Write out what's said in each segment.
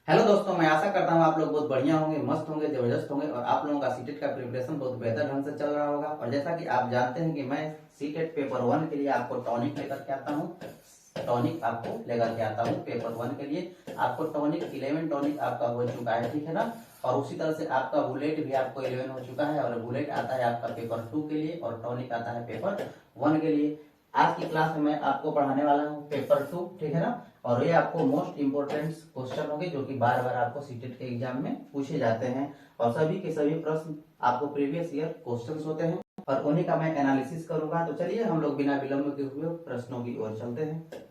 Hello दोस्तों, मैं आशा करता हूँ आप लोग बहुत बढ़िया होंगे, मस्त होंगे, जबरदस्त होंगे और आप लोगों का सीटेट का प्रिपरेशन बहुत बेहतर ढंग से चल रहा होगा। और जैसा कि आप जानते हैं कि मैं सीटेट पेपर 1 के लिए आपको टॉनिक लेकर के आता हूँ। टॉनिक आपको लेकर के आता हूँ पेपर 1 के लिए। आपको टॉनिक 11 टॉनिक आपका हो चुका है, ठीक है ना। और उसी तरह से आपका बुलेट भी आपको 11 हो चुका है और बुलेट आता है आपका पेपर 2 के लिए और टॉनिक आता है पेपर 1 के लिए। आज की क्लास में मैं आपको पढ़ाने वाला हूँ पेपर 2, ठीक है ना। और ये आपको मोस्ट इंपोर्टेंट क्वेश्चन होंगे जो कि बार बार आपको सीटेट के एग्जाम में पूछे जाते हैं और सभी के सभी प्रश्न आपको प्रीवियस ईयर क्वेश्चंस होते हैं और उन्हीं का मैं एनालिसिस करूंगा। तो चलिए हम लोग बिना विलंब के हुए प्रश्नों की ओर चलते हैं।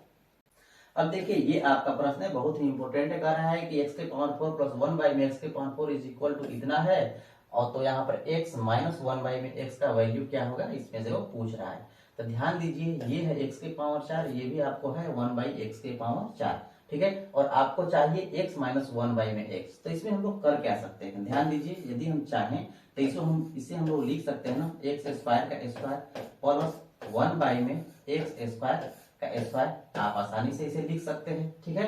अब देखिए, ये आपका प्रश्न है, बहुत ही इंपॉर्टेंट है। कह रहा है कि x के पावर 4 प्लस 1 बाई में x के पावर 4 इज इक्वल टू इतना है। और तो यहाँ पर x माइनस 1 बाई में x का वैल्यू क्या होगा, इसमें से वो पूछ रहा है। तो ध्यान दीजिए, ये है x के पावर 4, ये भी आपको है 1 बाई एक्स के पावर 4, ठीक है। और आपको चाहिए x माइनस 1 बाई में x। तो इसमें हम लोग कर क्या सकते हैं, ध्यान दीजिए। यदि हम चाहें तो इसे हम लोग लिख सकते हैं ना, एक्स स्क्वायर का स्क्वायर प्लस 1 बाई में एक्स स्क्वायर का स्क्वायर। आप आसानी से इसे लिख सकते हैं, ठीक है।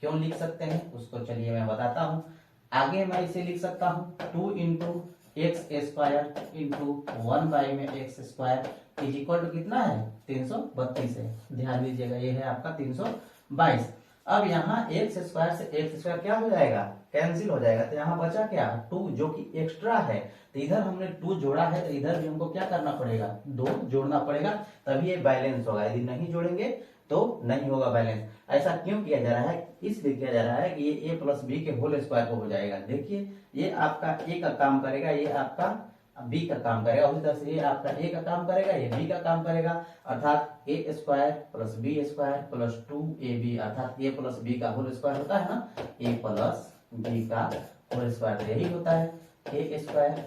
क्यों लिख सकते हैं उसको चलिए मैं बताता हूँ। आगे मैं इसे लिख सकता हूँ 2 into x square into 1 by में x square is equal to कितना है, 332 है। ध्यान दीजिएगा, ये है आपका 322। अब यहाँ एक्स स्क्वायर से एक्स स्क्वायर क्या हो जाएगा, कैंसिल हो जाएगा। तो यहाँ बचा क्या, 2 जो कि एक्स्ट्रा है। तो इधर हमने 2 जोड़ा है तो इधर भी हमको क्या करना पड़ेगा, 2 जोड़ना पड़ेगा, तभी ये बैलेंस होगा। यदि नहीं जोड़ेंगे तो नहीं होगा बैलेंस। ऐसा क्यों किया जा रहा है, इसलिए किया जा रहा है कि ये a प्लस बी के होल स्क्वायर को हो जाएगा। देखिए, ये आपका a का काम करेगा, ये आपका b का काम करेगा। उसी तरह से ये आपका a का काम करेगा, ये b का काम करेगा। अर्थात a square plus b square plus 2ab, अर्थात a प्लस बी का होल स्क्वायर होता है ना, a प्लस बी का होल स्क्वायर। तो यही होता है a square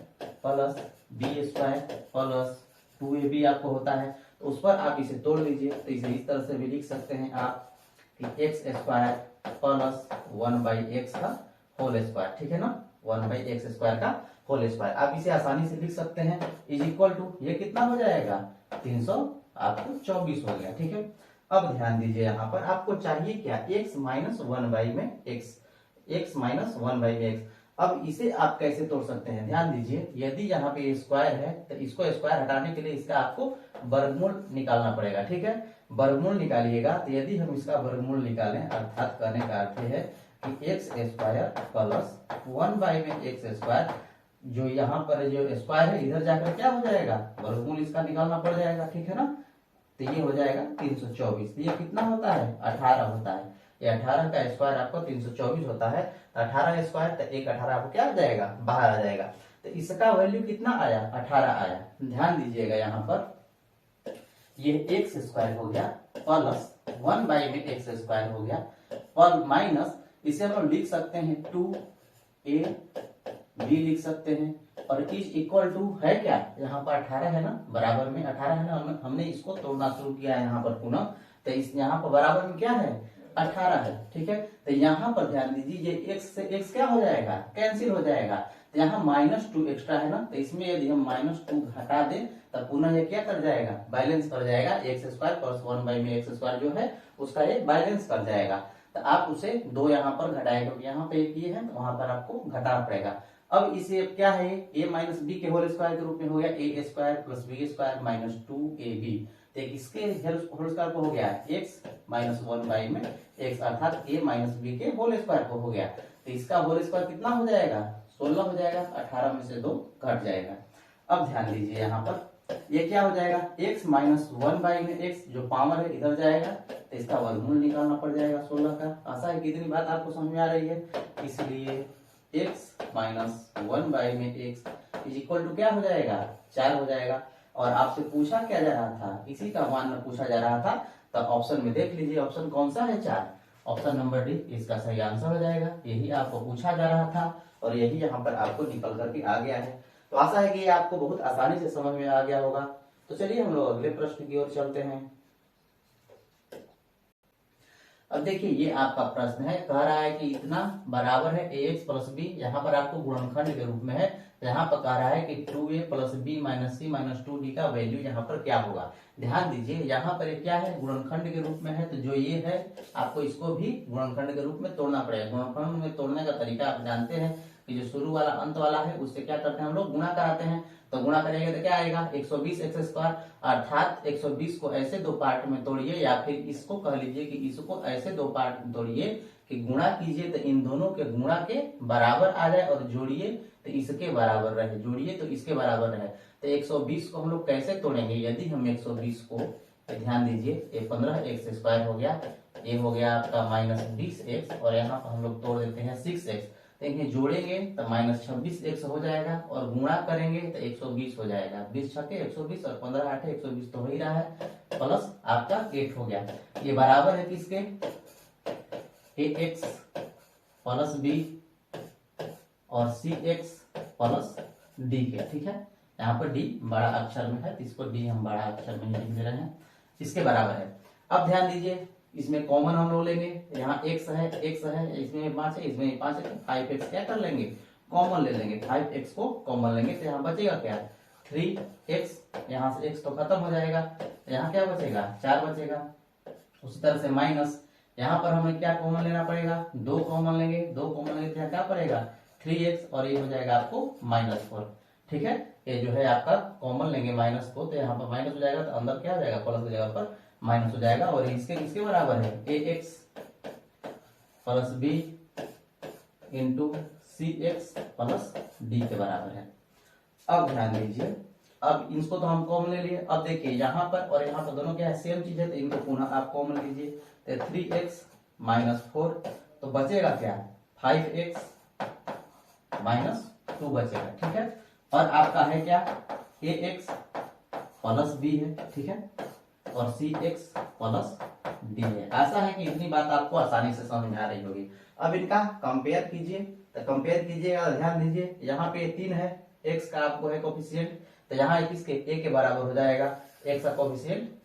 plus b square plus 2ab आपको होता है। तो उस पर आप इसे तोड़ लीजिए। तो इसे इस तरह से भी लिख सकते हैं आप कि x square plus 1 by x का होल स्क्वायर, ठीक है ना, 1 बाई एक्स स्क्वायर का होल स्क्वायर। आप इसे आसानी से लिख सकते हैं इज इक्वल टू, ये कितना हो जाएगा, 300 आपको 24 हो गया, ठीक है। अब ध्यान दीजिए, यहाँ पर आपको चाहिए क्या, एक्स माइनस 1 बाई में एक्स, एक्स माइनस 1 बाई में एक्स। अब इसे आप कैसे तोड़ सकते हैं, ध्यान दीजिए। यदि यहाँ पे स्क्वायर है तो इसको स्क्वायर हटाने के लिए इसका आपको वर्गमूल निकालना पड़ेगा, ठीक है। वर्गमूल निकालिएगा तो यदि हम इसका वर्गमूल निकालें, अर्थात करने का अर्थ है कि एक्स स्क्वायर प्लस 1 बाई में एक्स स्क्वायर, जो यहाँ पर जो स्क्वायर है इधर जाकर क्या हो जाएगा, वर्गमूल इसका निकालना पड़ जाएगा, ठीक है ना। तो ये हो जाएगा 324। ये कितना होता है, 18 होता है। ये 18 का स्क्वायर आपको 324 होता है। 18 स्क्वायर तो एक 18 आपको क्या आ जाएगा, बाहर आ जाएगा। तो इसका वैल्यू कितना आया, 18 आया। ध्यान दीजिएगा, यहाँ पर ये एक्स स्क्वायर हो गया प्लस 1 बाई में एक्स स्क्वायर हो गया और माइनस, इसे हम लोग लिख सकते हैं 2ab लिख सकते हैं। और इज इक्वल टू है क्या, यहाँ पर 18 है ना, बराबर में 18 है ना, हमने इसको तोड़ना शुरू किया है यहाँ पर पुनः। तो इस यहाँ पर बराबर में क्या है, 18 है, ठीक है। तो यहाँ पर ध्यान दीजिए, ये x से x क्या हो जाएगा, कैंसिल हो जाएगा। तो यहाँ -2 एक्स्ट्रा है ना, तो इसमें यदि हम -2 हटा दें तब पुनः ये क्या कर जाएगा, बैलेंस कर जाएगा। एक्स स्क्वायर प्लस 1 बाई में एक्स स्क्वायर जो है उसका ये बैलेंस कर जाएगा। तो आप उसे 2 यहाँ पर घटाएं, क्योंकि यहाँ पे एक ये है तो वहां पर आपको घटाना पड़ेगा। अब इसे क्या है, a माइनस बी के होल स्क्वायर के रूप में हो गया a square plus b square minus 2ab। तो इसके होल स्क्वायर को हो गया x माइनस 1 बाई में x, अर्थात a माइनस बी के होल स्क्वायर को हो गया। तो इसका होल स्क्वायर कितना हो जाएगा, 16 हो जाएगा। 18 में से 2 घट जाएगा। अब ध्यान दीजिए, यहाँ पर ये क्या हो जाएगा, x माइनस 1 बाई में x, जो पावर है इधर जाएगा तो इसका वर्गमूल निकालना पड़ जाएगा 16 का। आशा है कि इतनी बात आपको समझ में आ रही है। इसलिए x माइनस 1 बाई में x इज इक्वल टू क्या हो जाएगा, 4 हो जाएगा। और आपसे पूछा क्या जा रहा था, इसी का मान में पूछा जा रहा था। तो ऑप्शन में देख लीजिए, ऑप्शन कौन सा है, 4। ऑप्शन नंबर डी इसका सही आंसर हो जाएगा। यही आपको पूछा जा रहा था और यही यहाँ पर आपको निकल करके आ गया है। तो आशा है कि ये आपको बहुत आसानी से समझ में आ गया होगा। तो चलिए हम लोग अगले प्रश्न की ओर चलते हैं। अब देखिए ये आपका प्रश्न है, कह रहा है कि इतना बराबर है ax प्लस बी, यहाँ पर आपको गुणनखंड के रूप में है। यहाँ पर कह रहा है कि 2a प्लस बी माइनस सी माइनस 2d का वैल्यू यहाँ पर क्या होगा। ध्यान दीजिए यहाँ पर ये क्या है, गुणनखंड के रूप में है, तो जो ये है आपको इसको भी गुणनखंड के रूप में तोड़ना पड़ेगा। गुणनखंड में तोड़ने का तरीका आप जानते हैं कि जो शुरू वाला अंत वाला है उससे क्या करते हैं हम लोग, गुणा कराते हैं। तो गुणा करेंगे तो क्या आएगा 120 एक्स स्क्वायर, अर्थात 120 को ऐसे दो पार्ट में तोड़िए, या फिर इसको कह लीजिए कि इसको ऐसे दो पार्ट में तोड़िए कि गुणा कीजिए तो इन दोनों के गुणा के बराबर आ जाए, और जोड़िए तो इसके बराबर रहे, जोड़िए तो इसके बराबर रहे। तो 120 को हम लोग कैसे तोड़ेंगे, यदि हम 120 को, तो ध्यान दीजिए ये 15 एक्स स्क्वायर हो गया, ये हो गया आपका माइनस 20 एक्स, और यहाँ पर हम लोग तोड़ देते हैं 6 एक्स। तो इन्हें जोड़ेंगे तो माइनस 26 एक्स हो जाएगा, और गुणा करेंगे तो 120 हो जाएगा। 20 छके 120 और 15 आठे 120 तो हो ही रहा है, प्लस आपका 8 हो गया। ये बराबर है किसके, ax प्लस b और cx प्लस d के। ठीक है, यहाँ पर d बड़ा अक्षर में है तो इसको d हम बड़ा अक्षर में लिख दे रहे हैं, इसके बराबर है। अब ध्यान दीजिए इसमें कॉमन हम लोग लेंगे, यहाँ x है इसमें 5 है, इसमें 5 है, 5x क्या कर लेंगे, कॉमन ले लेंगे, 5x को कॉमन लेंगे तो यहाँ बचेगा क्या 3x, यहाँ से x तो खत्म हो जाएगा, यहाँ क्या बचेगा 4 बचेगा। उसी तरह से माइनस, यहाँ पर हमें क्या कॉमन लेना पड़ेगा, 2 कॉमन लेंगे, 2 कॉमन लेंगे तो यहाँ क्या पड़ेगा 3x, और ये हो जाएगा आपको -4। ठीक है, ये जो है आपका कॉमन लेंगे माइनस को, तो यहाँ पर माइनस हो जाएगा तो अंदर क्या हो जाएगा, प्लस की जगह पर माइनस हो जाएगा, और इसके बराबर है ax plus b into cx plus d के बराबर है। अब ध्यान दीजिए, अब इसको तो हम कॉमन ले लिए, अब देखिए यहाँ पर और यहाँ पर दोनों क्या है, सेम चीज है, तो इनको पुनः आप कॉमन लीजिए, तो 3x -4, तो बचेगा क्या 5x -2 बचेगा। ठीक है, और आपका है क्या ax प्लस b है, ठीक है, और cx प्लस d है। ऐसा है कि इतनी बात आपको आसानी से समझ में आ रही होगी। अब इनका कंपेयर कीजिए, तो कंपेयर कीजिएगा, ध्यान दीजिए यहाँ पे 3 है, x का आपको है कोफिशिएंट, तो यहाँ किसके a के बराबर हो जाएगा, x का कोफिशिएंट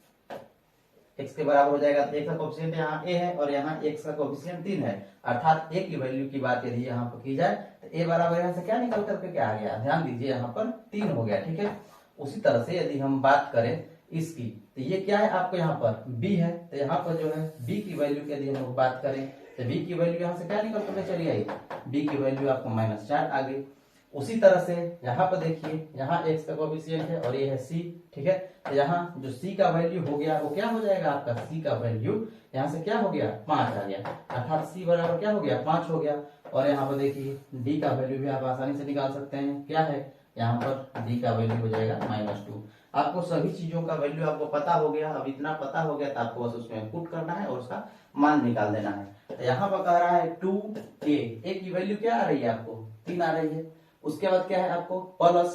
x के बराबर हो जाएगा, तो x का कोफिशिएंट यहाँ a है और यहाँ x का कोफिशिएंट 3 है, अर्थात a की वैल्यू की बात यदि यहाँ पर की जाए तो a बराबर यहाँ से क्या निकल करके क्या आ गया, ध्यान दीजिए यहाँ पर 3 हो गया। ठीक है, उसी तरह से यदि हम बात करें इसकी, तो ये क्या है आपको यहाँ पर b है, तो यहाँ पर जो है b की वैल्यू की यदि हम लोग बात करें तो b की वैल्यू यहाँ से क्या निकल करके चली आई, b की वैल्यू आपको -4 आ गई। उसी तरह से यहाँ पर देखिए, यहाँ x का कोफिशिएंट है और ये है c। ठीक है, तो यहाँ जो c का वैल्यू हो गया वो क्या हो जाएगा आपका, c का वैल्यू यहाँ से क्या हो गया 5 आ गया, अर्थात c बराबर क्या हो गया 5 हो गया। और यहाँ पर देखिए d का वैल्यू भी आप आसानी से निकाल सकते हैं, क्या है यहाँ पर d का वैल्यू हो जाएगा -2। आपको सभी चीजों का वैल्यू आपको पता हो गया, अब इतना पता हो गया तो आपको बस उसमें पुट करना है और उसका मान निकाल देना है। तो यहाँ पर कह रहा है 2a, a की वैल्यू क्या आ रही है आपको 3 आ रही है। उसके बाद क्या है आपको प्लस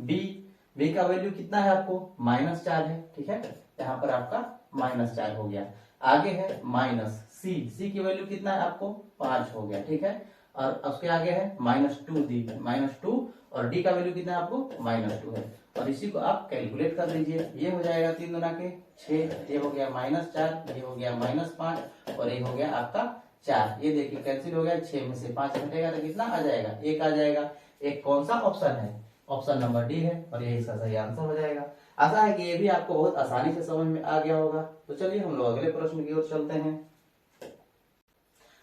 b का वैल्यू कितना है आपको -4 है। ठीक है, यहाँ पर आपका -4 हो गया। आगे है माइनस c की वैल्यू कितना है आपको 5 हो गया। ठीक है, और उसके आगे है -2 और d का वैल्यू कितना है आपको -2 है, और इसी को आप कैलकुलेट कर लीजिए। ये हो जाएगा 3 गुना के 6, ये हो गया -4, ये हो गया -5 और ये हो गया आपका 4। ये देखिए कैंसिल हो गया, 6 में से 5 घटेगा तो कितना आ जाएगा 1 आ जाएगा। एक कौन सा ऑप्शन है, ऑप्शन नंबर डी है, और ये इसका सही आंसर हो जाएगा। आशा है कि ये भी आपको बहुत आसानी से समझ में आ गया होगा। तो चलिए हम लोग अगले प्रश्न की ओर चलते हैं।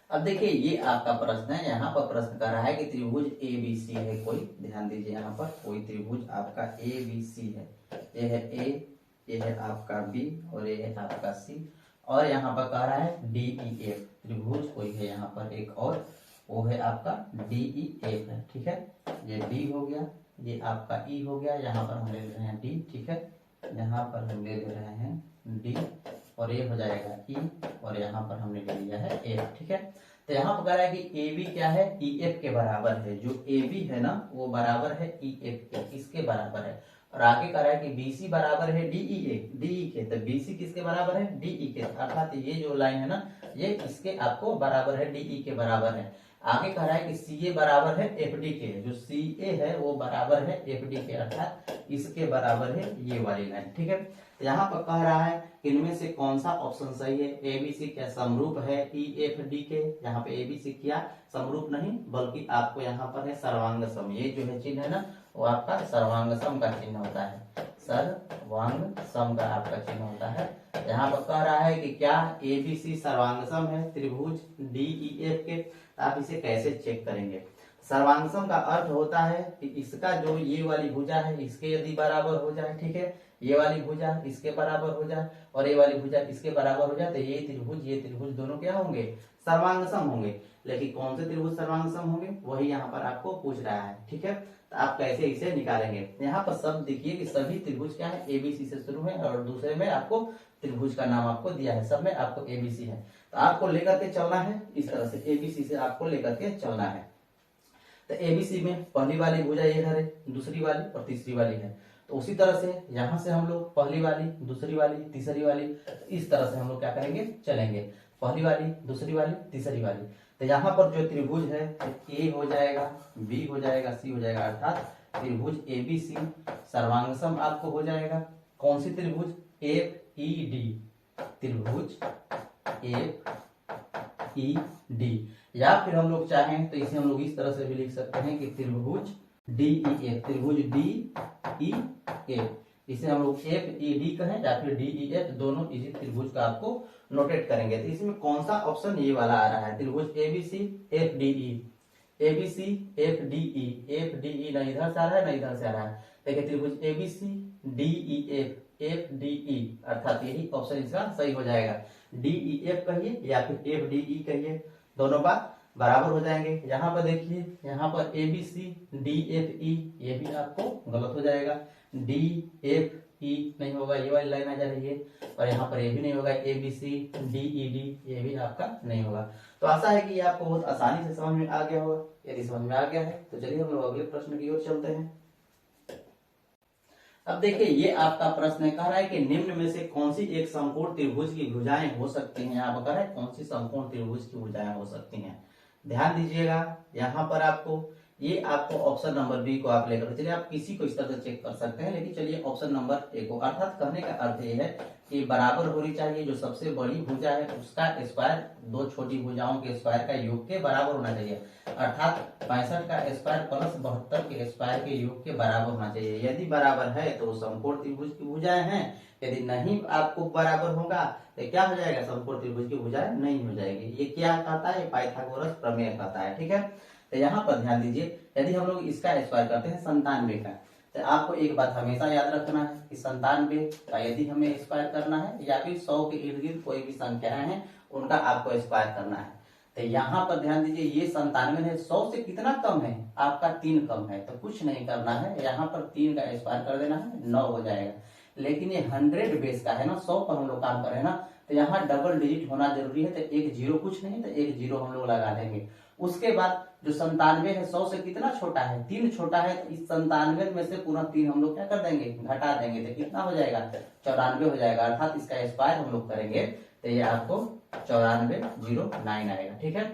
अब देखिए ये आपका प्रश्न है, यहाँ पर प्रश्न कर रहा है कि त्रिभुज ABC है कोई, ध्यान दीजिए यहाँ पर कोई त्रिभुज आपका ABC है, ये है A, ये है आपका B और ये है आपका C, और यहाँ पर कह रहा है DEF त्रिभुज कोई है यहाँ पर एक, और वो है आपका DEF है। ठीक है, ये D हो गया, ये आपका E हो गया, यहाँ पर हम ले रहे हैं D। ठीक है, यहाँ पर हम ले रहे हैं D और ये हो जाएगा E, और यहाँ पर हमने ले लिया है F। ठीक है, तो यहाँ पर कह रहा है कि AB क्या है EF के बराबर है, जो AB है ना वो बराबर है EF के, इसके बराबर है। और आगे कह रहा है कि BC बराबर है DE के, तो BC किसके बराबर है DE के, अर्थात ये जो लाइन है ना ये इसके आपको बराबर है DE के बराबर है। आगे कह रहा है कि सी ए बराबर है एफ डी के, जो सी ए है वो बराबर है एफ डी के, अर्थात इसके बराबर है ये वाली लाइन। ठीक है, तो यहाँ पर कह रहा है कि इनमें से कौन सा ऑप्शन सही है। ए बी सी क्या समरूप है ई एफ डी के, यहाँ पे ए बी सी क्या समरूप नहीं बल्कि आपको यहाँ पर है सर्वांग सम, ये जो है चिन्ह है ना वो आपका सर्वांग सम का चिन्ह होता है, सर्वांग सम का आपका चिन्ह होता है। यहाँ पर कह रहा है कि क्या ए बी सी सर्वांग सम है त्रिभुज डी ई एफ के, आप इसे कैसे चेक करेंगे। सर्वांग सम का अर्थ होता है कि इसका जो ये वाली भुजा है इसके यदि बराबर हो जाए, ठीक है, ये वाली भुजा इसके बराबर हो जाए और ये वाली भुजा इसके बराबर हो जाए तो ये त्रिभुज दोनों क्या होंगे, सर्वांग सम होंगे। लेकिन कौन से त्रिभुज सर्वांग सम होंगे वही यहाँ पर आपको पूछ रहा है। ठीक है, तो आप कैसे इसे निकालेंगे। यहाँ पर सब देखिए कि सभी त्रिभुज क्या है एबीसी से शुरू है और दूसरे में आपको त्रिभुज का नाम आपको दिया है, सब में आपको एबीसी है, तो आपको लेकर के चलना है इस तरह से, एबीसी से आपको लेकर के चलना है। तो एबीसी में पहली वाली भुजा ये इधर है, दूसरी वाली और तीसरी वाली है, तो उसी तरह से यहाँ से हम लोग पहली वाली दूसरी वाली तीसरी वाली इस तरह से हम लोग क्या करेंगे चलेंगे, पहली वाली दूसरी वाली तीसरी वाली। तो यहाँ पर जो त्रिभुज है ए हो जाएगा बी हो जाएगा सी हो जाएगा, अर्थात त्रिभुज एबीसी सर्वांगसम आपको हो जाएगा। कौन सी त्रिभुज, एफ ई डी, त्रिभुज एफ ई डी, या फिर हम लोग चाहें तो इसे हम लोग इस तरह से भी लिख सकते हैं कि त्रिभुज डी ई एफ, त्रिभुज डी ई एफ, इसे हम लोग एफ ई डी कहें या फिर डी ई एफ, दोनों इसी त्रिभुज का आपको नोटेट करेंगे। तो इसमें कौन सा ऑप्शन ये वाला आ रहा है, त्रिभुज ABC F D E, ABC F D E, F D E न इधर से आ रहा है न इधर से आ रहा है, देखिए त्रिभुज ABC D E F, F D E, अर्थात यही ऑप्शन इसका सही हो जाएगा। डी ई एफ कहिए या फिर एफ डी ई कहिए, दोनों बात बराबर हो जाएंगे। यहाँ पर देखिए यहाँ पर A B C D F E, ये भी आपको गलत हो जाएगा, डी एफ ई नहीं होगा, ये वाली लाइन आ जा रही है, और यहाँ पर ये भी नहीं होगा, A B C D E D ये भी आपका नहीं होगा। तो आशा है कि ये आपको बहुत आसानी से समझ में आ गया होगा। यदि समझ में आ गया है तो चलिए हम लोग अगले प्रश्न की ओर चलते हैं। अब देखिए ये आपका प्रश्न कह रहा है कि निम्न में से कौन सी एक समकोण त्रिभुज की भुजाएं हो सकती हैं। यहाँ पर कह रहा है कौन सी समकोण त्रिभुज की भुजाएं हो सकती हैं। ध्यान दीजिएगा यहाँ पर आपको ये आपको ऑप्शन नंबर बी को आप लेकर चलिए, आप किसी को इस तरह से चेक कर सकते हैं, लेकिन चलिए ऑप्शन नंबर ए को, अर्थात कहने का अर्थ ये है कि बराबर होनी चाहिए, जो सबसे बड़ी भुजा है उसका स्क्वायर दो छोटी भुजाओं के स्क्वायर का योग के बराबर होना चाहिए, अर्थात 65 का स्क्वायर प्लस 72 के स्क्वायर के योग के बराबर होना चाहिए। यदि बराबर है तो समकोण त्रिभुज की भुजाएं हैं, यदि नहीं आपको बराबर होगा तो क्या हो जाएगा, समकोण त्रिभुज की भुजाएं नहीं हो जाएगी। ये क्या कहता है, पाइथागोरस प्रमेय कहता है। ठीक है, तो यहाँ पर ध्यान दीजिए यदि हम लोग इसका स्क्वायर करते हैं 97 का, तो आपको एक बात हमेशा याद रखना है कि 97 का यदि हमें स्क्वायर करना है या फिर 100 के इर्द गिर्द कोई भी संख्याएं हैं उनका आपको स्क्वायर करना है। तो यहाँ पर ध्यान दीजिए ये 97 है, 100 से कितना कम है आपका 3 कम है, तो कुछ नहीं करना है, यहाँ पर 3 का स्क्वायर कर देना है 9 हो जाएगा। लेकिन ये 100 बेस का है ना, 100 पर हम लोग काम कर रहे हैं ना, तो यहाँ डबल डिजिट होना जरूरी है, तो एक जीरो कुछ नहीं तो एक जीरो हम लोग लगा देंगे। उसके बाद जो 97 है 100 से कितना छोटा है, 3 छोटा है, तो इस 97 में से पूरा 3 हम लोग क्या कर देंगे, घटा देंगे, तो कितना हो जाएगा 94 हो जाएगा, अर्थात इसका स्क्वायर हम लोग करेंगे तो ये आपको 9409 आएगा। ठीक है,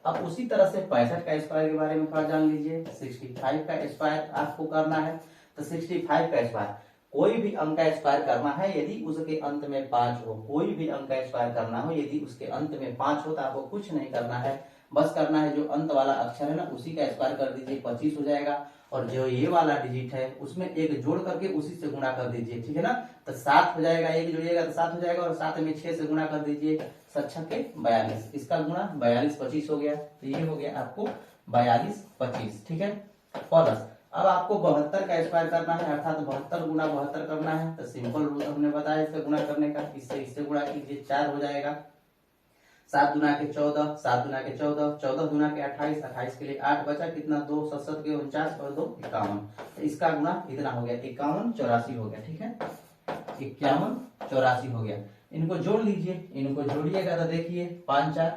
अब उसी तरह से 65 का स्क्वायर के बारे में थोड़ा जान लीजिए। 65 का स्क्वायर आपको करना है, तो 65 का स्क्वायर कोई भी अंक का स्क्वायर करना है यदि उसके अंत में 5 हो, कोई भी अंक का स्क्वायर करना हो यदि उसके अंत में 5 हो, तो आपको कुछ नहीं करना है, बस करना है जो अंत वाला अक्षर है ना उसी का स्क्वायर कर दीजिए, 25 हो जाएगा, और जो ये वाला डिजिट है उसमें एक जोड़ करके उसी से गुणा कर दीजिए। ठीक है ना, तो 7 हो जाएगा, एक जोड़िएगा तो 7 हो जाएगा, और 7 में 6 से गुणा कर दीजिए, 7 के 42, इसका गुणा 42 25 हो गया, तो ये हो गया आपको 42 25। ठीक है, प्लस अब आपको 72 का स्क्वायर करना है, अर्थात 72 गुना 72 करना है, तो सिंपल रूल हमने बताया इससे गुणा करने का, इससे गुणा कीजिए 4 हो जाएगा, 7 दुना के 14, 7 दुना के 14, 14 दुना के 28, 28 के लिए 8 बचा, कितना 2 7 के 49 और 2 51, तो इसका गुना इतना हो गया 51 84 हो गया। ठीक है, 51 84 हो गया। इनको जोड़ लीजिए, इनको जोड़िएगा तो देखिए 5 4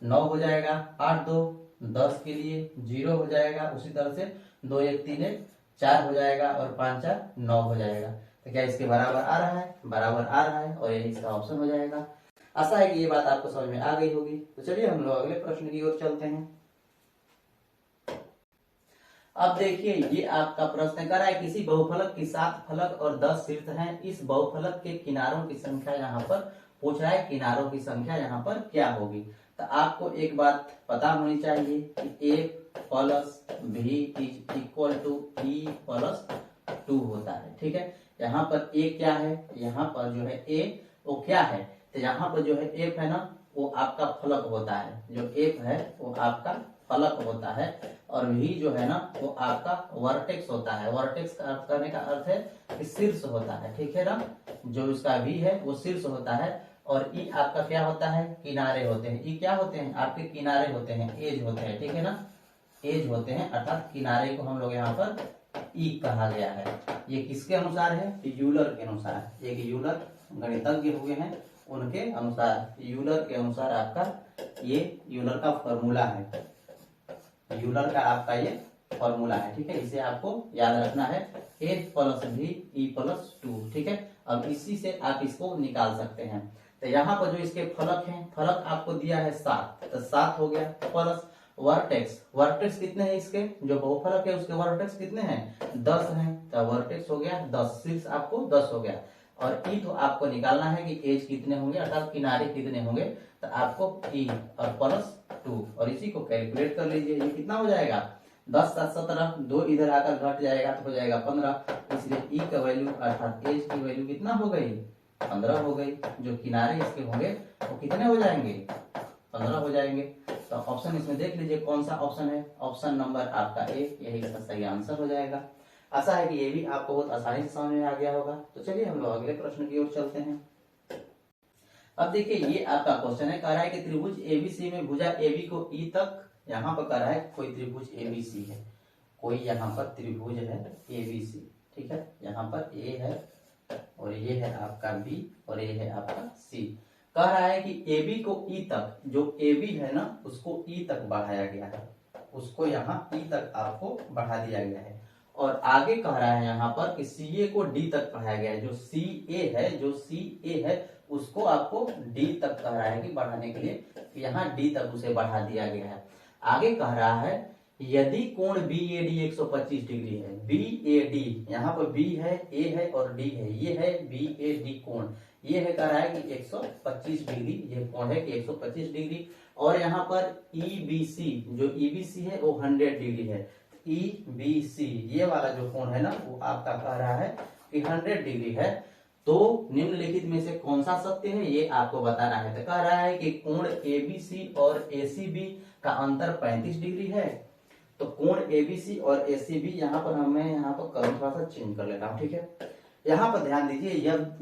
9 हो जाएगा, 8 2 10 के लिए 0 हो जाएगा, उसी तरह से 2 1 3 1 4 हो जाएगा, और 5 4 9 हो जाएगा। तो क्या इसके बराबर आ रहा है, बराबर आ रहा है, और यही इसका ऑप्शन हो जाएगा। आशा है कि ये बात आपको समझ में आ गई होगी। तो चलिए हम लोग अगले प्रश्न की ओर चलते हैं। अब देखिए ये आपका प्रश्न कर रहा है किसी बहुफलक की 7 फलक और 10 शीर्ष हैं, इस बहुफलक के किनारों की संख्या यहाँ पर पूछ रहा है, किनारों की संख्या यहाँ पर क्या होगी। तो आपको एक बात पता होनी चाहिए कि a plus b is equal to e plus 2 होता है। ठीक है, यहाँ पर a क्या है, यहाँ पर जो है a वो क्या है, तो यहाँ पर जो है f है ना वो आपका फलक होता है, जो f है वो आपका फलक होता है, और v जो है ना वो आपका वर्टेक्स होता है। वर्टेक्स का अर्थ करने का अर्थ है कि शीर्ष होता है। ठीक है ना, जो इसका v है वो शीर्ष होता है, और e आपका क्या होता है, किनारे होते हैं। e क्या होते हैं, आपके किनारे होते हैं, एज होते हैं। ठीक है ना, एज होते हैं, अर्थात किनारे को हम लोग यहाँ पर e कहा गया है। ये किसके अनुसार है, यूलर के अनुसार। एक यूलर गणितज्ञ हुए हैं, उनके अनुसार, यूलर के अनुसार आपका ये यूलर का फॉर्मूला है, यूलर का आपका ये फॉर्मूला है। ठीक है, इसे आपको याद रखना है, a plus b e plus 2। ठीक है, अब इसी से आप इसको निकाल सकते हैं। तो यहाँ पर जो इसके फलक हैं, फलक आपको दिया है 7, तो 7 हो गया, प्लस वर्टेक्स, वर्टेक्स कितने हैं इसके, जो बहुफलक है उसके वर्टेक्स कितने हैं, 10 हैं, तो वर्टेक्स हो गया 10, शीर्ष आपको 10 हो गया। और ई तो आपको निकालना है कि एज कितने होंगे, अर्थात किनारे कितने होंगे, तो आपको ई और प्लस 2, और इसी को कैलकुलेट कर लीजिए। ये कितना हो जाएगा, 10 7 17, 2 इधर आकर घट जाएगा तो हो जाएगा 15। इसलिए ई का वैल्यू अर्थात एज की वैल्यू कितना हो गई, 15 हो गई। जो किनारे इसके होंगे वो कितने हो जाएंगे, 15 हो जाएंगे। तो ऑप्शन इसमें देख लीजिए कौन सा ऑप्शन है, ऑप्शन नंबर आपका ए, यही इसका सही आंसर हो जाएगा। आशा है कि ये भी आपको बहुत आसानी से समझ में आ गया होगा। तो चलिए हम लोग अगले प्रश्न की ओर चलते हैं। अब देखिए ये आपका क्वेश्चन है, कह रहा है कि त्रिभुज एबीसी में भुजा एबी को ई तक, यहाँ पर कह रहा है कोई त्रिभुज एबीसी है, कोई यहाँ पर त्रिभुज है एबीसी। ठीक है, यहाँ पर ए है और ये है आपका बी और ये है आपका सी। कह रहा है कि AB को E तक, जो AB है ना उसको E तक बढ़ाया गया है, उसको यहाँ E तक आपको बढ़ा दिया गया है। और आगे कह रहा है यहाँ पर कि CA को D तक बढ़ाया गया है, जो CA है, जो CA है उसको आपको D तक कह रहा है कि बढ़ाने के लिए, यहाँ D तक उसे बढ़ा दिया गया है। आगे कह रहा है यदि कोण BAD 125 डिग्री है, BAD यहाँ पर B है, A है और D है, ये है BAD कोण, ये है कह रहा है कि 125 डिग्री, ये कोण है कि 125 डिग्री। और यहाँ पर EBC, जो EBC है वो 100 डिग्री है। EBC ये वाला जो कोण है ना वो आपका कह रहा है कि 100 डिग्री है। तो निम्नलिखित में से कौन सा सत्य है ये आपको बताना है। तो कह रहा है कि कोण ABC और ACB का अंतर 35 डिग्री है। तो कोण ABC और ACB यहाँ पर हमें यहाँ पर कलर थोड़ा सा चेंज कर लेता हूँ। ठीक है, यहाँ पर ध्यान दीजिए,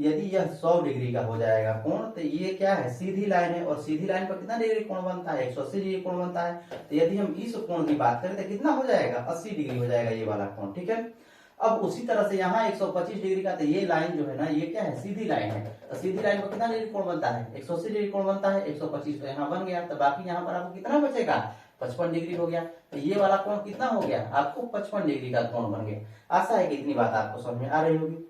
यदि यह 100 डिग्री का हो जाएगा कोण, तो ये क्या है, सीधी लाइन है, और सीधी लाइन पर कितना डिग्री कोण बनता है, 180 डिग्री कोण बनता है। तो यदि हम इस कोण की बात करें तो कितना हो जाएगा, 80 डिग्री हो जाएगा ये वाला कोण। ठीक है, अब उसी तरह से यहाँ 125 डिग्री का, तो ये लाइन जो है ना ये क्या है, सीधी लाइन है, तो सीधी लाइन पर कितना डिग्री कोण बनता है, 180 डिग्री कोण बनता है। 125 तो यहाँ बन गया, तो बाकी यहाँ पर आपको कितना बचेगा, 55 डिग्री हो गया। तो ये वाला कोण कितना हो गया, आपको 55 डिग्री का कोण बन गया। आशा है कि इतनी बात आपको समझ में आ रही होगी।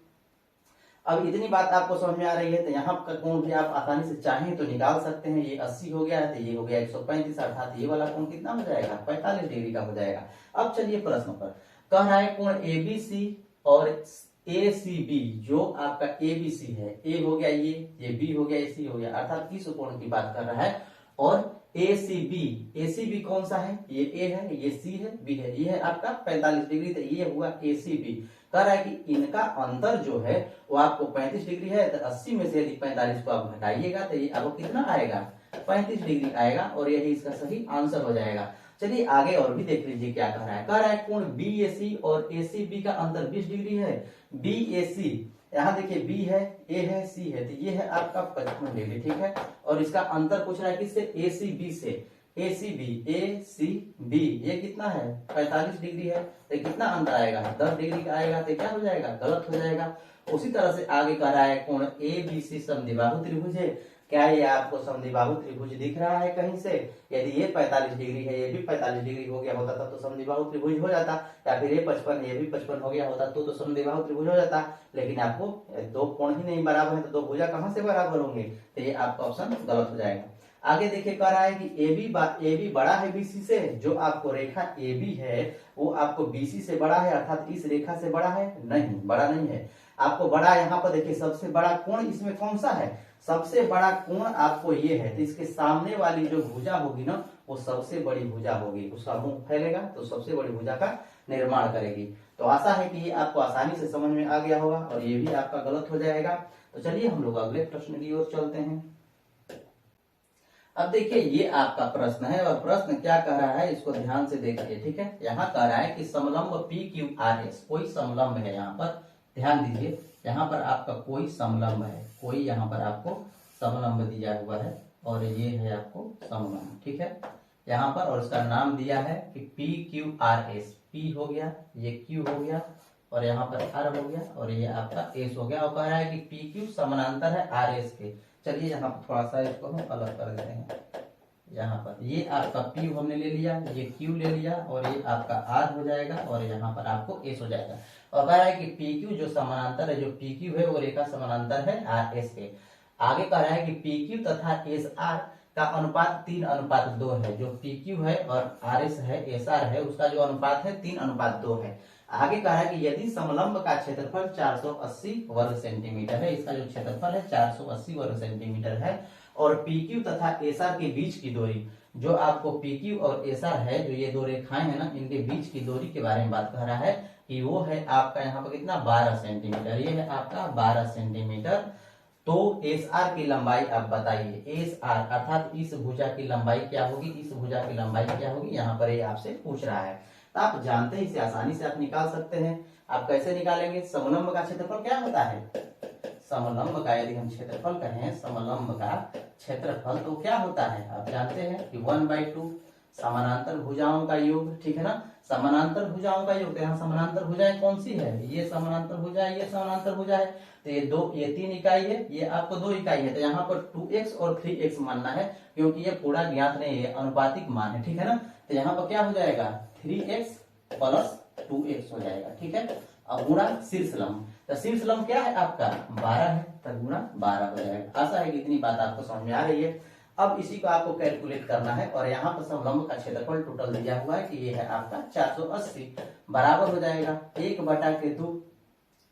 अब इतनी बात आपको समझ में आ रही है तो यहाँ का कोण भी आप आसानी से चाहें तो निकाल सकते हैं। ये 80 हो गया है तो ये हो गया 135, अर्थात ये वाला कोण कितना हो जाएगा, 45 डिग्री का हो जाएगा। अब चलिए प्रश्न पर, कह रहा है कोण ABC और ACB, जो आपका ABC है, A हो गया ये B हो गया, AC हो गया, अर्थात इस कोण की बात कर रहा है। और ACB कौन सा है, ये A है, ये C है, B है, ये है आपका 45 डिग्री, तो ये हुआ ACB। कह रहा है कि इनका अंतर जो है वो आपको 35 डिग्री है, तो 80 में से यदि 45 को आप घटाइएगा तो ये आपको कितना आएगा, 35 डिग्री आएगा, और यही इसका सही आंसर हो जाएगा। चलिए आगे और भी देख लीजिए क्या कह रहा है। कह रहा है कोण BAC और ACB का अंतर 20 डिग्री है। BAC यहाँ देखिए B है, A है, C है, तो ये है आपका 55 डिग्री। ठीक है, और इसका अंतर पूछ रहा है किससे, ACB से। ACB ये कितना है, 45 डिग्री है, तो कितना अंतर आएगा, 10 डिग्री का आएगा, तो क्या हो जाएगा, गलत हो जाएगा। उसी तरह से आगे कह रहा है कोण ABC समद्विबाहु त्रिभुज है। क्या ये आपको समद्विबाहु त्रिभुज दिख रहा है कहीं से, यदि ये 45 डिग्री है, ये भी 45 डिग्री हो गया होता तो समद्विबाहु त्रिभुज हो जाता, या फिर ये 55 ये भी 55 हो गया होता तो समद्विबाहु त्रिभुज हो जाता। लेकिन आपको दो कोण ही नहीं बराबर है तो दो भुजा कहां से बराबर होंगे, तो ये आपका ऑप्शन गलत हो जाएगा। आगे देखिए कह रहा है कि ए बी बड़ा है बीसी से, जो आपको रेखा ए बी है वो आपको बीसी से बड़ा है, अर्थात इस रेखा से बड़ा है, नहीं बड़ा नहीं है। आपको बड़ा यहाँ पर देखिए सबसे बड़ा कोण इसमें कौन सा है, सबसे बड़ा कोण आपको ये है, तो इसके सामने वाली जो भुजा होगी ना वो सबसे बड़ी भुजा होगी, उसका मुख फैलेगा तो सबसे बड़ी भुजा का निर्माण करेगी। तो आशा है कि ये आपको आसानी से समझ में आ गया होगा और ये भी आपका गलत हो जाएगा। तो चलिए हम लोग अगले प्रश्न की ओर चलते हैं। अब देखिए ये आपका प्रश्न है और प्रश्न क्या कह रहा है इसको ध्यान से देखिए, ठीक है। यहाँ कह रहा है कि समलंब पी क्यू आर एस, कोई समलंब है, यहाँ पर ध्यान दीजिए, यहाँ पर आपका कोई समलंब है, कोई यहाँ पर आपको समलंब दिया हुआ है और ये है आपको समलंब, ठीक है यहाँ पर, और इसका नाम दिया है कि P Q R S, P हो गया, ये क्यू हो गया और यहाँ पर आर हो गया और ये आपका एस हो गया, और कह रहा है कि पी क्यू समानांतर है आर एस के। चलिए यहाँ पर थोड़ा सा इसको हम अलग कर देते हैं। यहाँ पर ये आपका P हमने ले लिया, ये Q ले लिया और ये आपका R हो जाएगा और यहाँ पर आपको S हो जाएगा। और कह रहा है कि PQ जो समानांतर है, जो PQ है वो रेखा समानांतर है RS के। आगे कह रहा है कि PQ तथा SR का अनुपात 3:2 है, जो PQ है और RS है, SR है, उसका जो अनुपात है 3:2 है। आगे कह रहा है कि यदि समलंब का क्षेत्रफल 480 वर्ग सेंटीमीटर है, इसका जो क्षेत्रफल है 480 वर्ग सेंटीमीटर है, और PQ तथा SR के बीच की दूरी, जो आपको PQ और SR है, जो ये दो रेखाएं हैं ना, इनके बीच की दूरी के बारे में बात कर रहा है कि वो है आपका यहाँ पर कितना 12 सेंटीमीटर, ये है आपका 12 सेंटीमीटर। तो SR की लंबाई आप बताइए, SR अर्थात इस भुजा की लंबाई क्या होगी, इस भुजा की लंबाई क्या होगी, यहाँ पर ये आपसे पूछ रहा है। तो आप जानते हैं इसे आसानी से आप निकाल सकते हैं। आप कैसे निकालेंगे, समलंब का क्षेत्रफल क्या होता है, समलंब का यदि हम क्षेत्रफल कहें, समलंब का क्षेत्रफल तो क्या होता है, आप जानते हैं कि 1/2 समानांतर भुजाओं का योग, ठीक है ना, समानांतर भुजाओं का योग। यहाँ समानांतर भुजाएं कौन सी है, ये समानांतर भुजा है, ये समानांतर भुजा है, तो ये 3 इकाई है, ये आपको 2 इकाई है, तो यहाँ पर 2x और 3x मानना है, क्योंकि ये पूरा ज्ञात नहीं है, अनुपातिक मान है, ठीक है ना। तो यहाँ पर क्या हो जाएगा 3x प्लस 2x हो जाएगा, ठीक है। अब गुणा शीर्षलंब, तो शीर्षलंब क्या है आपका 12 है, तो गुणा 12 हो जाएगा। आशा है कि इतनी बात आपको समझ में आ रही है। अब इसी को आपको कैलकुलेट करना है और यहाँ पर समलंब का क्षेत्रफल टोटल दिया हुआ है कि ये है आपका 480, बराबर हो जाएगा 1/2,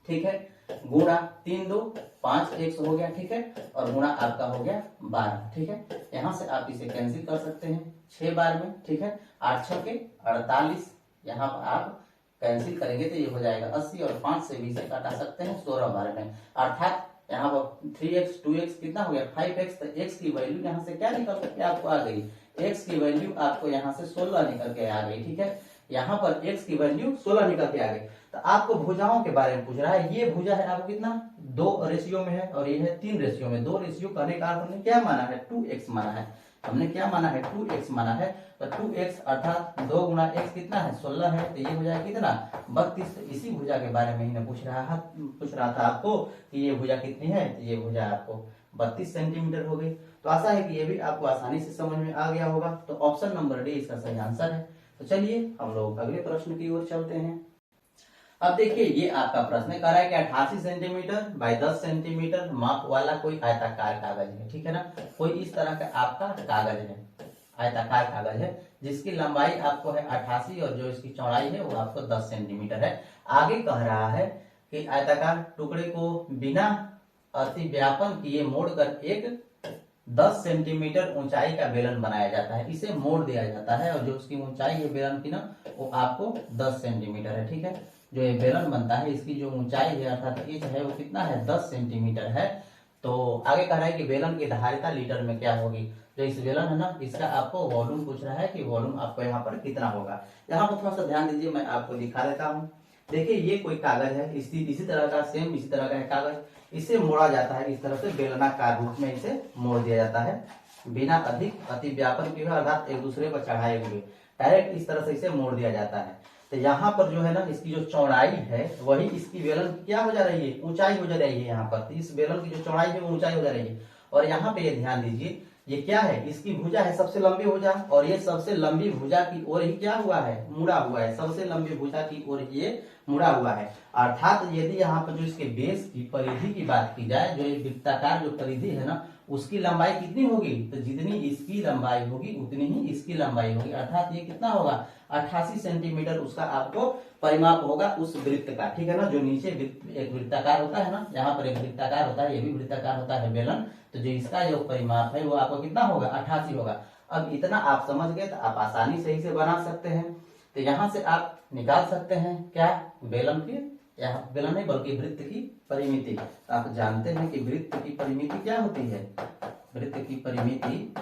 ठीक है, गुणा 3 2 5x हो गया, ठीक है, और गुणा आपका हो गया 12, ठीक है। यहाँ से आप इसे कैंसिल कर सकते हैं 6 बार में, ठीक है, 8 6 के 48, यहाँ पर आप कैंसिल करेंगे तो ये हो जाएगा 80 और 5 से 20 काटा सकते हैं 16 बार में, अर्थात यहाँ पर 3x 2x कितना हो गया 5x, तो x की वैल्यू यहाँ से क्या निकल करके आपको आ गई, x की वैल्यू आपको यहाँ से 16 निकल के आ गई, ठीक है, यहाँ पर x की वैल्यू 16 निकल के आ गई। तो आपको भुजाओं के बारे में पूछ रहा है, ये भुजा है आपको कितना 2 रेशियो में है और ये है 3 रेशियो में। 2 रेशियो करने का अर्थ हमने क्या माना है 2x माना है, हमने क्या माना है 2x माना है, तो 2x अर्थात 2 गुणा x कितना है 16 है, तो ये हो जाएगा कितना 32। तो इसी भुजा के बारे में ही पूछ रहा था आपको कि ये भुजा कितनी है, तो ये भुजा आपको 32 सेंटीमीटर हो गई। तो आशा है कि ये भी आपको आसानी से समझ में आ गया होगा। तो ऑप्शन नंबर डी इसका सही आंसर है। तो चलिए हम लोग अगले प्रश्न की ओर चलते हैं। अब देखिए ये आपका प्रश्न कह रहा है कि 88 सेंटीमीटर बाय 10 सेंटीमीटर माप वाला कोई आयताकार कागज है, ठीक है ना, कोई इस तरह का आपका कागज है, आयताकार कागज है, जिसकी लंबाई आपको है 88 और जो इसकी चौड़ाई है वो आपको 10 सेंटीमीटर है। आगे कह रहा है कि आयताकार टुकड़े को बिना अतिव्यापन किए मोड़कर एक 10 सेंटीमीटर ऊंचाई का बेलन बनाया जाता है, इसे मोड़ दिया जाता है और जो उसकी ऊंचाई है बेलन की ना वो आपको 10 सेंटीमीटर है, ठीक है। जो ये बेलन बनता है इसकी जो ऊंचाई है अर्थात एच है वो कितना है 10 सेंटीमीटर है। तो आगे कह रहा है कि बेलन की धारिता लीटर में क्या होगी, जो इस बेलन है ना इसका आपको वॉल्यूम पूछ रहा है कि वॉल्यूम आपको यहाँ पर कितना होगा। यहाँ पर थोड़ा सा ध्यान दीजिए, मैं आपको दिखा देता हूँ। देखिए ये कोई कागज है, इसी तरह का सेम इसी तरह का है कागज, इसे मोड़ा जाता है इस तरह से बेलनाकार रूप में इसे मोड़ दिया जाता है बिना अधिक अतिव्यापन किए अर्थात एक दूसरे पर चढ़ाए हुए, डायरेक्ट इस तरह से इसे मोड़ दिया जाता है। तो यहाँ पर जो है ना इसकी जो चौड़ाई है वही इसकी बेलन की क्या हो जा रही है ऊंचाई हो जा रही है, यहाँ पर तो इस बेलन की जो चौड़ाई है वो ऊंचाई हो जा रही है। और यहाँ पे ये ध्यान दीजिए ये क्या है, इसकी भुजा है सबसे लंबी भुजा और ये सबसे लंबी भुजा की ओर ही क्या हुआ है मुड़ा हुआ है, सबसे लंबी भुजा की ओर ये मुड़ा हुआ है। अर्थात यदि यहाँ पर जो इसके बेस की परिधि की बात की जाए, जो ये वृत्ताकार जो परिधि है ना उसकी लंबाई कितनी होगी, तो जितनी इसकी लंबाई होगी उतनी ही इसकी लंबाई होगी, अर्थात ये कितना होगा 88 सेंटीमीटर उसका आपको परिमाप होगा उस वृत्त का, ठीक है ना। जो नीचे एक वृत्ताकार होता है ना, यहाँ पर एक वृत्ताकार होता है, ये भी वृत्ताकार होता है बेलन, तो जो इसका जो परिमाप है वो आपको कितना होगा 88 होगा। अब इतना आप समझ गए तो आप आसानी से इसे बना सकते हैं। तो यहाँ से आप निकाल सकते हैं क्या, बेलन की, यहाँ बेलन नहीं बल्कि वृत्त की परिमिति। तो आप जानते हैं कि वृत्त की परिमिति क्या होती है, वृत्त की परिमिति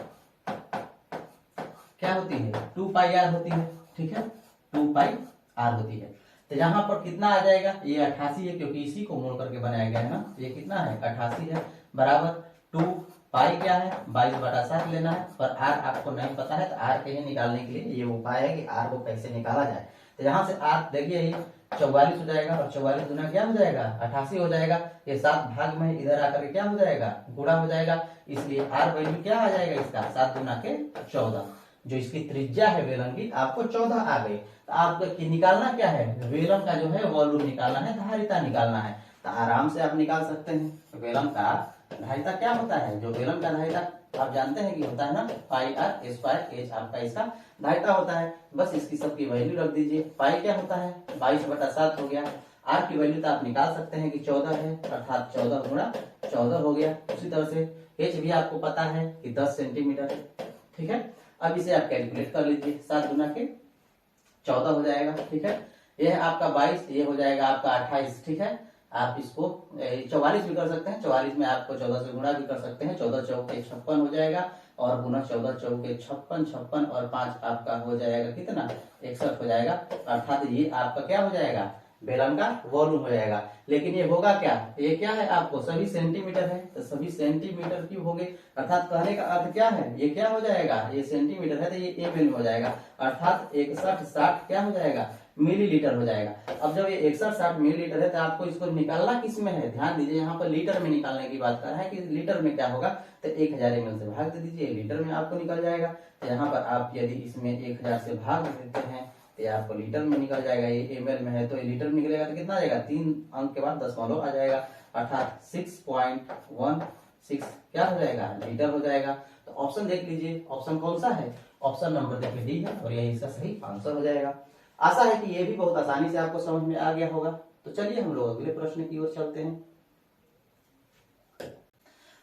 क्या होती है 2 पाई आर होती है, ठीक है 2 पाई आर होती है। तो यहाँ पर कितना आ जाएगा, ये 88 है क्योंकि इसी को मोड़ करके बनाया गया है ना, ये कितना है 88 है, बराबर 2 पाई क्या है 22/7 लेना है, पर आर आपको नहीं पता है तो आर के ही निकालने के लिए ये उपाय है कि आर को कैसे निकाला जाए। तो यहाँ से आर देखिए ये 44 हो जाएगा और 44 गुना क्या हो जाएगा 88 हो जाएगा, ये 7 भाग में इधर आकर के क्या हो जाएगा गुणा हो जाएगा, इसलिए आर वैल्यू क्या आ जाएगा इसका 7 गुना के 14। जो इसकी त्रिज्या है बेलन की आपको 14 आ गई। तो आपको निकालना क्या है, बेलन का जो है वॉल्यूम निकालना है, धारिता निकालना है, तो आराम से आप निकाल सकते हैं। बेलन का धारिता क्या होता है, जो बेलन का धारिता आप जानते हैं कि होता है ना पाई आर स्क्वायर एच आपका इसका धारिता होता है। बस इसकी सबकी वैल्यू रख दीजिए। पाई क्या होता है 22/7 हो गया, आर की वैल्यू तो आप निकाल सकते हैं कि 14 है, अर्थात 14 गुणा 14 हो गया। उसी तरह से एच भी आपको पता है कि 10 सेंटीमीटर है, ठीक है। अब इसे आप कैलकुलेट कर लीजिए, 7 गुना के 14 हो जाएगा, ठीक है। ये है आपका 22, ये हो जाएगा आपका 28, ठीक है। आप इसको 44 भी कर सकते हैं, 44 में आपको 14 से गुणा भी कर सकते हैं, 14 चौके 56 हो जाएगा और गुना 14 चौके 56 और 5 आपका हो जाएगा कितना 61 हो जाएगा, अर्थात ये आपका क्या हो जाएगा बेलन का वॉल्यूम हो जाएगा। लेकिन ये होगा क्या, ये क्या है आपको सभी सेंटीमीटर है, तो सभी सेंटीमीटर क्यूब हो गए, अर्थात कहने का अर्थ क्या है, ये क्या हो जाएगा, ये सेंटीमीटर है तो ये एम में हो जाएगा, अर्थात 6160 क्या हो जाएगा मिलीलीटर हो जाएगा। अब जब ये 6160 मिलीलीटर है तो आपको इसको निकालना किस में है, ध्यान दीजिए यहाँ पर लीटर में निकालने की बात कर रहा है कि लीटर में क्या होगा, तो 1000 ml से भाग दे दीजिए, लीटर में आपको निकल जाएगा। तो यहाँ पर आप यदि इसमें 1000 से भाग देते हैं तो ये आपको लीटर में निकल जाएगा, ये ml में है तो ये लीटर में निकलेगा, तो कितना आ जाएगा 3 अंक के बाद दशमलव आ जाएगा, अर्थात 6.16 क्या हो जाएगा लीटर हो जाएगा। तो ऑप्शन देख लीजिए, ऑप्शन कौन सा है, ऑप्शन नंबर देखिए डी है और यही इसका सही आंसर हो जाएगा। आशा है कि ये भी बहुत आसानी से आपको समझ में आ गया होगा। तो चलिए हम लोग अगले प्रश्न की ओर चलते हैं।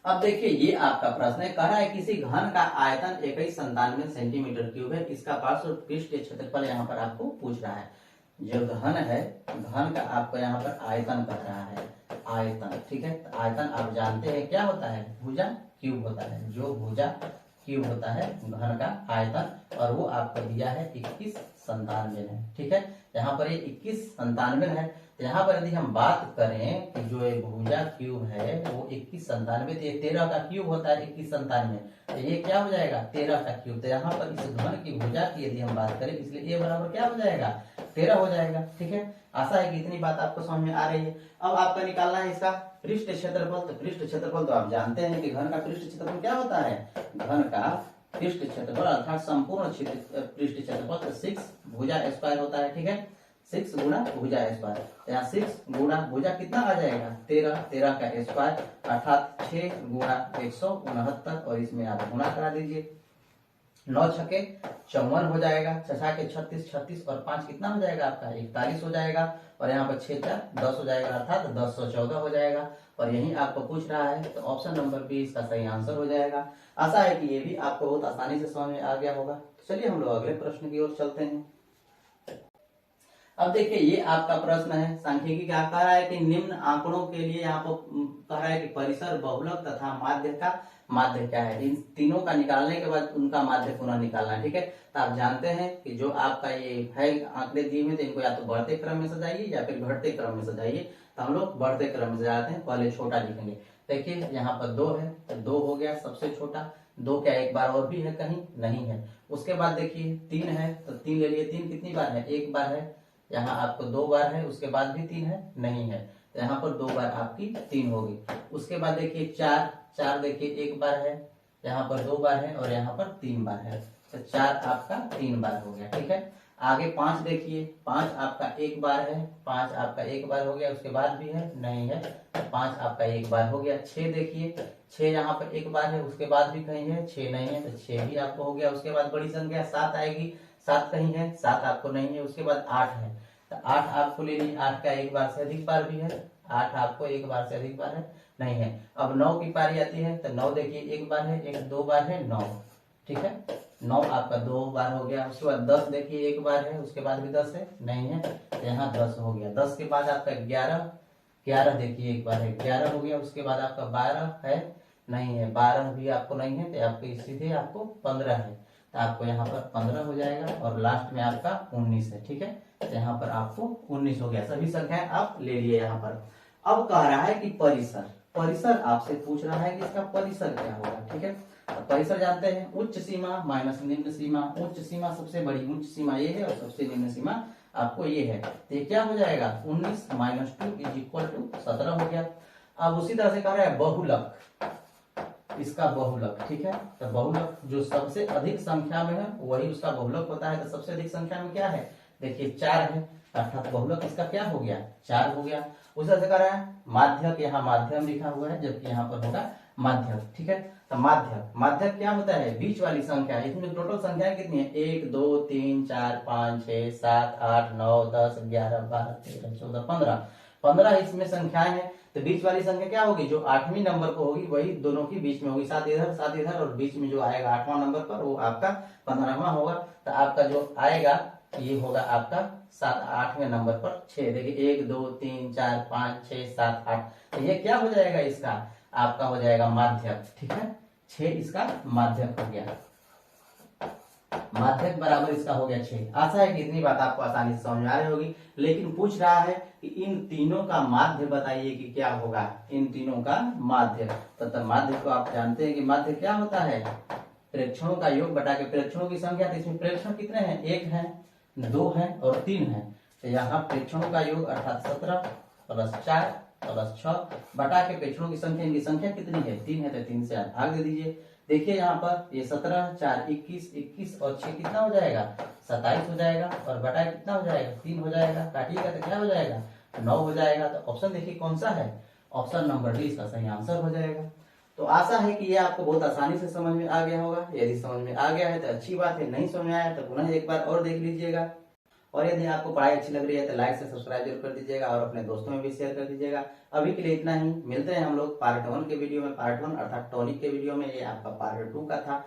अब देखिए ये आपका प्रश्न है, कह रहा है किसी घन का आयतन 2197 सेंटीमीटर क्यूब है, इसका पार्श्व पृष्ठ क्षेत्रफल यहाँ पर आपको पूछ रहा है। जो घन है, घन का आपको यहाँ पर आयतन कर रहा है, आयतन, ठीक है। तो आयतन आप जानते हैं क्या होता है, भुजा क्यूब होता है, जो भुजा क्यूब होता है घन का आयतन, और वो आपको दिया है 2197 है, ठीक है। यहाँ पर ये 2197 है। तो यहाँ पर यदि हम बात करें कि जो ये भुजा क्यूब है वो 2197, तो ये 13 का क्यूब होता है 2197, तो ये क्या हो जाएगा 13 का क्यूब। तो यहाँ पर इस घन की भुजा की यदि हम बात करें, इसलिए ये बराबर क्या हो जाएगा 13 हो जाएगा, ठीक है। आशा है कि इतनी बात आपको समझ में आ रही है। अब आपका निकालना है इसका पृष्ठ क्षेत्रफल। तो पृष्ठ क्षेत्रफल तो आप जानते हैं कि घन का पृष्ठ क्षेत्रफल क्या होता है, घन का पृष्ठ क्षेत्रफल अर्थात संपूर्ण पृष्ठ क्षेत्रफल तो 6 भुजा स्क्वायर होता है, ठीक है। 6 गुना भुजा स्क्वायर, यहाँ 6 गुना भुजा कितना आ जाएगा 13, 13 का स्क्वायर अर्थात 6 गुना 169 और इसमें आप गुणा करा दीजिए, 9 छके 54 हो जाएगा, 6 के 36, 36 और 5 कितना हो जाएगा आपका 41 हो जाएगा, और यहाँ पर 6 4 10 हो जाएगा, अर्थात 1014 हो जाएगा। और यही आपको पूछ रहा है, तो ऑप्शन नंबर बी इसका सही आंसर हो जाएगा। आशा है कि ये भी आपको बहुत आसानी से समझ में आ गया होगा। तो चलिए हम लोग अगले प्रश्न की ओर चलते हैं। अब देखिए ये आपका प्रश्न है, सांख्यिकी क्या कह रहा है कि निम्न आंकड़ों के लिए यहाँ पर कह रहा है कि परिसर, बहुलक तथा माध्य का माध्य क्या है। इन तीनों का निकालने के बाद उनका माध्य पुनः निकालना है, ठीक है। तो आप जानते हैं कि जो आपका ये है आंकड़े दिए हुए थे, इनको या तो बढ़ते क्रम में सजाइए या फिर घटते क्रम में सजाइए। तो हम लोग बढ़ते क्रम में सजाते हैं, पहले छोटा लिखेंगे। देखिए यहाँ पर 2 है, तो 2 हो गया सबसे छोटा, 2 क्या एक बार और भी है कहीं नहीं है। उसके बाद देखिए 3 है, तो 3 ले लिए, 3 कितनी बार है, एक बार है, यहाँ आपको 2 बार है, उसके बाद भी 3 है नहीं है, तो यहाँ पर 2 बार आपकी 3 होगी। उसके बाद देखिए 4, 4 देखिए एक बार है, यहाँ पर 2 बार है और यहाँ पर 3 बार है, तो 4 आपका 3 बार हो गया, ठीक है। आगे 5 देखिए, 5 आपका एक बार है, 5 आपका एक बार हो गया, उसके बाद भी है नहीं है, 5 आपका एक बार हो गया। 6 देखिए, 6 यहाँ पर एक बार है, उसके बाद भी कहीं है, 6 नहीं है तो 6 भी आपको हो गया। उसके बाद बड़ी संख्या 7 आएगी, 7 कहीं है, 7 आपको नहीं है। उसके बाद 8 है तो 8 आपको ले लीजिए, 8 का एक बार से अधिक बार भी है, 8 आपको एक बार से अधिक बार है नहीं है। अब 9 की पारी आती है तो 9 देखिए एक बार है, एक दो बार है 9, ठीक है, 9 आपका दो बार हो गया। उसके बाद 10 देखिए एक बार है, उसके बाद भी 10 है नहीं है तो यहाँ 10 हो गया। 10 के बाद आपका 11, 11 देखिए एक बार है, 11 हो गया। उसके बाद आपका 12 है नहीं है, 12 भी आपको नहीं है तो आपको सीधे आपको 15 है तो आपको यहाँ पर 15 हो जाएगा। और लास्ट में आपका 19 है, ठीक है, तो यहाँ पर आपको 19 हो गया। सभी संख्याएं आप ले लिए यहाँ पर। अब कह रहा है कि परिसर, परिसर आपसे पूछ रहा है कि इसका परिसर क्या होगा, ठीक है। परिसर जानते हैं, उच्च सीमा माइनस निम्न सीमा। उच्च सीमा सबसे बड़ी उच्च सीमा ये है और सबसे निम्न सीमा आपको ये है, तो ये क्या हो जाएगा 19 माइनस 2 इज इक्वल टू 17 हो गया। अब उसी तरह से कह रहा है बहुलक, इसका बहुलक, ठीक है, तो बहुलक जो सबसे अधिक संख्या में है वही उसका बहुलक होता है। तो सबसे अधिक संख्या में क्या है, देखिए 4 है, अर्थात बहुलक इसका क्या हो गया 4 हो गया। उस तरह से कह रहा है माध्यक, यहाँ माध्यम लिखा हुआ है जबकि यहाँ पर होगा माध्यक, ठीक है। तो माध्यक, माध्यक क्या होता है बीच वाली संख्या। इसमें टोटल संख्या कितनी है 1 2 3 4 5 6 7 8 9 10 11 12 13 14 15, 15 इसमें संख्याएं हैं। तो बीच वाली संख्या क्या होगी, जो 8वीं नंबर पर होगी वही दोनों की बीच में होगी, 7 इधर 7 इधर, और बीच में जो आएगा 8वां नंबर पर वो आपका 15वां होगा। तो आपका जो आएगा ये होगा आपका 8वें नंबर पर 6। देखिए 1 2 3 4 5 6 7 8, तो ये क्या हो जाएगा इसका आपका हो जाएगा माध्यक, ठीक है, 6 इसका माध्यक हो गया। माध्यक बराबर इसका हो गया 6। आशा है कि इतनी बात आपको आसानी से समझ में आ रही होगी। लेकिन पूछ रहा है कि इन तीनों का माध्य बताइए कि क्या होगा, इन तीनों का माध्य। तो माध्य को आप जानते हैं कि माध्य क्या होता है, प्रेक्षणों का योग बटा के प्रेक्षणों की संख्या। तो इसमें प्रेक्षण कितने हैं, 1 है 2 है और 3 है, तो यहाँ प्रेक्षणों का योग अर्थात 17 प्लस 4 प्लस 6 बटा के प्रेक्षणों की संख्या, इनकी संख्या कितनी है 3 है तो 3 से आप भाग दे दीजिए। देखिए यहाँ पर ये 17 4 21 21 और 6 कितना हो जाएगा 27 हो जाएगा, और बटा कितना हो जाएगा 3 हो जाएगा, काटिएगा तो क्या हो जाएगा 9 हो जाएगा। तो ऑप्शन देखिए कौन सा है, ऑप्शन नंबर डी इसका सही आंसर हो जाएगा। तो आशा है कि ये आपको बहुत आसानी से समझ में आ गया होगा। यदि समझ में आ गया है तो अच्छी बात है, नहीं समझ में आया तो पुनः एक बार और देख लीजिएगा। और यदि आपको पढ़ाई अच्छी लग रही है तो लाइक से सब्सक्राइब जरूर कर दीजिएगा और अपने दोस्तों में भी शेयर कर दीजिएगा। अभी के लिए इतना ही, मिलते हैं हम लोग पार्ट 1 के वीडियो में, पार्ट 1 अर्थात टॉनिक के वीडियो में। ये आपका पार्ट 2 का था।